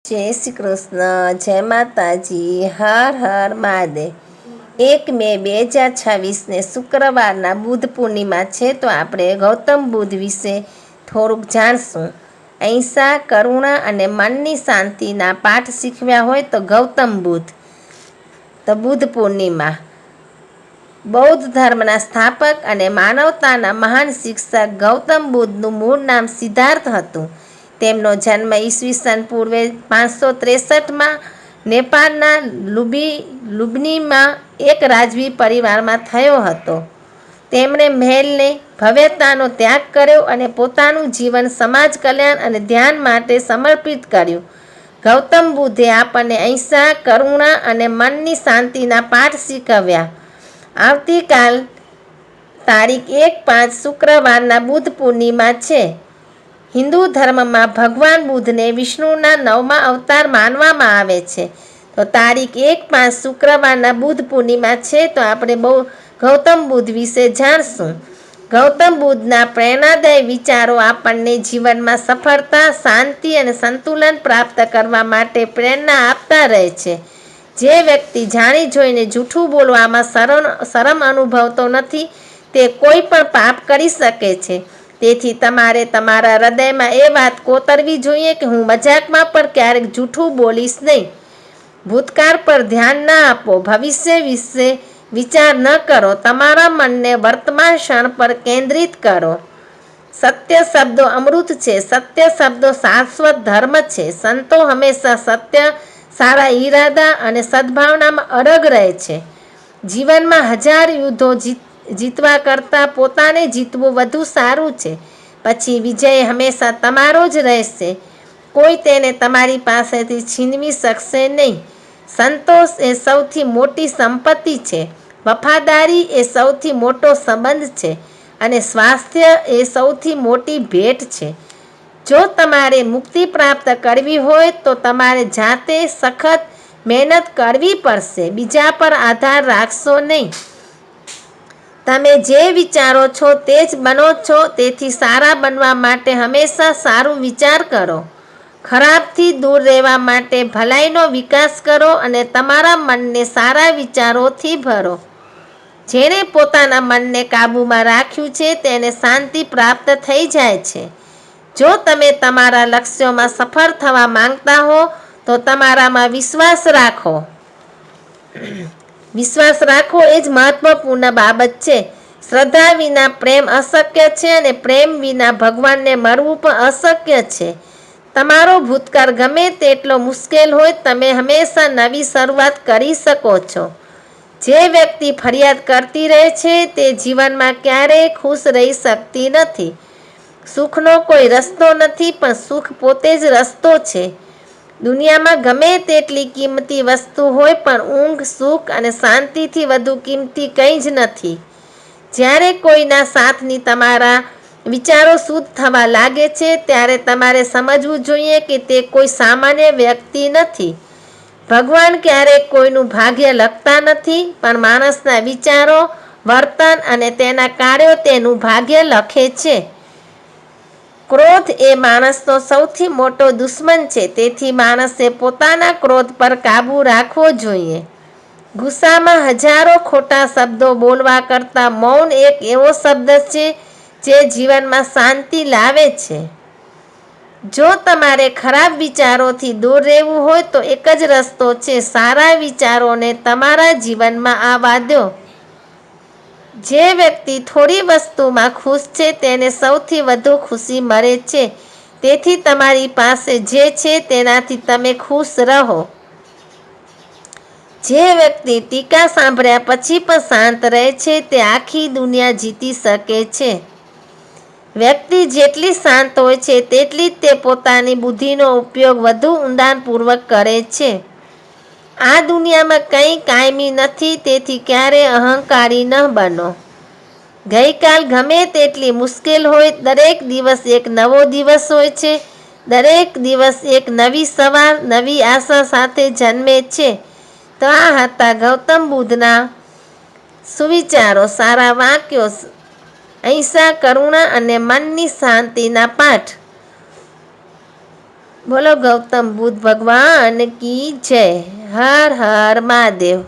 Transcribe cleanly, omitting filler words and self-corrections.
જય શ્રી કૃષ્ણ, જય માતાજી, હર હર મહાદેવ। 1 મે 2026 શુક્રવારના બુદ્ધ પૂર્ણિમા છે, તો આપણે ગૌતમ બુદ્ધ વિશે થોડુંક જાણશું। અહિંસા, કરુણા અને મનની શાંતિના પાઠ શીખવ્યા હોય તો ગૌતમ બુદ્ધ। તો બુદ્ધ પૂર્ણિમા બૌદ્ધ ધર્મના સ્થાપક અને માનવતાના મહાન શિક્ષક ગૌતમ બુદ્ધનું મૂળ નામ સિદ્ધાર્થ હતું। તેમનો જન્મ ઈસવીસન પૂર્વે 563માં નેપાળના લુંબિનીમાં એક રાજવી પરિવારમાં થયો હતો। તેમણે મહેલને ભવ્યતાનો ત્યાગ કર્યો અને પોતાનું જીવન સમાજ કલ્યાણ અને ધ્યાન માટે સમર્પિત કર્યું। ગૌતમ બુદ્ધે આપણને અહિંસા, કરુણા અને મનની શાંતિના પાઠ શીખવ્યા। આવતીકાલ તારીખ 1/5 શુક્રવારના બુદ્ધ પૂર્ણિમા છે। હિન્દુ ધર્મમાં ભગવાન બુદ્ધને વિષ્ણુના 9મા અવતાર માનવામાં આવે છે। તો તારીખ 1/5 શુક્રવારના બુદ્ધ પૂર્ણિમા છે, તો આપણે ગૌતમ બુદ્ધ વિશે જાણશું। ગૌતમ બુદ્ધના પ્રેરણાદાયી વિચારો આપણને જીવનમાં સફળતા, શાંતિ અને સંતુલન પ્રાપ્ત કરવા માટે પ્રેરણા આપતા રહે છે। જે વ્યક્તિ જાણી જોઈને જૂઠું બોલવામાં શરમ અનુભવતો નથી, તે કોઈ પણ પાપ કરી શકે છે। તેથી તમારે તમારા હૃદયમાં એ વાત કોતરવી જોઈએ કે હું મજાકમાં પણ ક્યારેક જૂઠું બોલીશ નહીં। ભૂતકાળ પર ધ્યાન ન આપો, ભવિષ્ય વિશે વિચાર ન કરો, તમારા મનને વર્તમાન ક્ષણ પર કેન્દ્રિત કરો। સત્ય શબ્દો અમૃત છે, સત્ય શબ્દો શાશ્વત ધર્મ છે। સંતો હંમેશા સત્ય, સારા ઈરાદા અને સદ્ભાવનામાં અડગ રહે છે। જીવનમાં 1000 યુદ્ધો જીતવા કરતાં પોતાને જીતવું વધુ સારું છે। પછી વિજય હંમેશા તમારો જ રહેશે, કોઈ તેને તમારી પાસેથી છીનવી શકશે નહીં। સંતોષ એ સૌથી મોટી સંપત્તિ છે, વફાદારી એ સૌથી મોટો સંબંધ છે અને સ્વાસ્થ્ય એ સૌથી મોટી ભેટ છે। જો તમારે મુક્તિ પ્રાપ્ત કરવી હોય તો તમારે જાતે સખત મહેનત કરવી પડશે, બીજા પર આધાર રાખશો નહીં। તમે જે વિચારો છો તે જ બનો છો, તેથી સારા બનવા માટે હંમેશા સારું વિચાર કરો। ખરાબથી દૂર રહેવા માટે ભલાઈનો વિકાસ કરો અને તમારા મનને સારા વિચારોથી ભરો। જેણે પોતાના મનને કાબૂમાં રાખ્યું છે તેને શાંતિ પ્રાપ્ત થઈ જાય છે। જો તમે તમારા લક્ષ્યોમાં સફળ થવા માંગતા હો તો તમારામાં વિશ્વાસ રાખો। વિશ્વાસ રાખવો એ જ મહત્વપૂર્ણ બાબત છે। શ્રદ્ધા વિના પ્રેમ અશક્ય છે અને પ્રેમ વિના ભગવાનને મળવું પણ અશક્ય છે। તમારો ભૂતકાળ ગમે તેટલો મુશ્કેલ હોય, તમે હંમેશા નવી શરૂઆત કરી શકો છો। જે વ્યક્તિ ફરિયાદ કરતી રહે છે તે જીવનમાં ક્યારેય ખુશ રહી શકતી નથી। સુખનો કોઈ રસ્તો નથી, પણ સુખ પોતે જ રસ્તો છે। દુનિયામાં ગમે તેટલી કિંમતી વસ્તુ હોય, પણ ઊંઘ, સુખ અને શાંતિથી વધુ કિંમતી કંઈ જ નથી। જ્યારે કોઈના સાથથી તમારા વિચારો શુદ્ધ થવા લાગે છે, ત્યારે તમારે સમજવું જોઈએ કે તે કોઈ સામાન્ય વ્યક્તિ નથી। ભગવાન ક્યારેય કોઈનું ભાગ્ય લખતા નથી, પણ માણસના વિચારો, વર્તન અને તેના કાર્યો તેનું ભાગ્ય લખે છે। ક્રોધ એ માણસનો સૌથી મોટો દુશ્મન છે, તેથી માણસે પોતાના ક્રોધ પર કાબૂ રાખવો જોઈએ। ગુસ્સામાં હજારો ખોટા શબ્દો બોલવા કરતાં મૌન એક એવો શબ્દ છે જે જીવનમાં શાંતિ લાવે છે। જો તમારે ખરાબ વિચારોથી દૂર રહેવું હોય તો એક જ રસ્તો છે, સારા વિચારોને તમારા જીવનમાં આવવા દો। જે વ્યક્તિ થોડી વસ્તુમાં ખુશ છે તેને સૌથી વધુ ખુશી મળે છે। તેથી તમારી પાસે જે છે તેનાથી તમે ખુશ રહો। જે વ્યક્તિ ટીકા સાંભળ્યા પછી પણ શાંત રહે છે તે આખી દુનિયા જીતી શકે છે। વ્યક્તિ જેટલી શાંત હોય છે તેટલી જ તે પોતાની બુદ્ધિનો ઉપયોગ વધુ ઊંડાણપૂર્વક કરે છે। આ દુનિયામાં કંઈ કાયમી નથી, તેથી ક્યારેય અહંકારી ન બનો। ગઈકાલ ગમે તેટલી મુશ્કેલ હોય, દરેક દિવસ એક નવો દિવસ હોય છે। દરેક દિવસ એક નવી સવાર, નવી આશા સાથે જન્મે છે। તો આ હતા ગૌતમ બુદ્ધના સુવિચારો, સારા વાક્યો, અહિંસા, કરુણા અને મનની શાંતિના પાઠ। બોલો ગૌતમ બુદ્ધ ભગવાન કી જય. હર હર મહાદેવ.